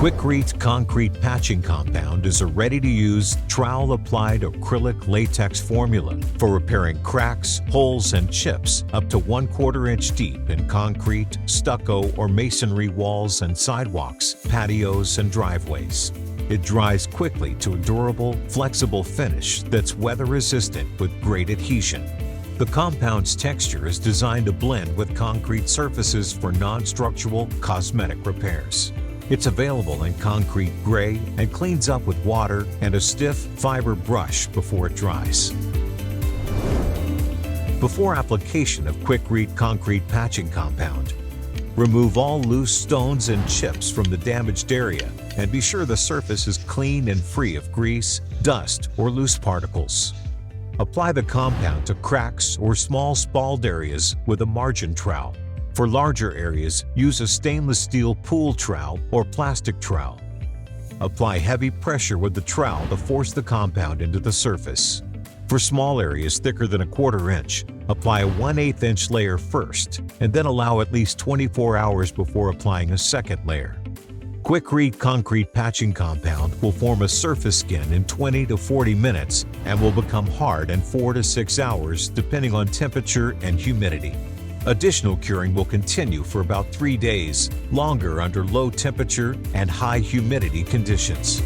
QUIKRETE Concrete Patching Compound is a ready-to-use trowel-applied acrylic latex formula for repairing cracks, holes, and chips up to 1/4 inch deep in concrete, stucco, or masonry walls and sidewalks, patios, and driveways. It dries quickly to a durable, flexible finish that's weather-resistant with great adhesion. The compound's texture is designed to blend with concrete surfaces for non-structural, cosmetic repairs. It's available in concrete gray and cleans up with water and a stiff fiber brush before it dries. Before application of QUIKRETE Concrete Patching Compound, remove all loose stones and chips from the damaged area and be sure the surface is clean and free of grease, dust, or loose particles. Apply the compound to cracks or small spalled areas with a margin trowel. For larger areas, use a stainless steel pool trowel or plastic trowel. Apply heavy pressure with the trowel to force the compound into the surface. For small areas thicker than 1/4 inch, apply a 1/8 inch layer first, and then allow at least 24 hours before applying a second layer. QUIKRETE Concrete Patching Compound will form a surface skin in 20 to 40 minutes and will become hard in 4 to 6 hours depending on temperature and humidity. Additional curing will continue for about 3 days, longer under low temperature and high humidity conditions.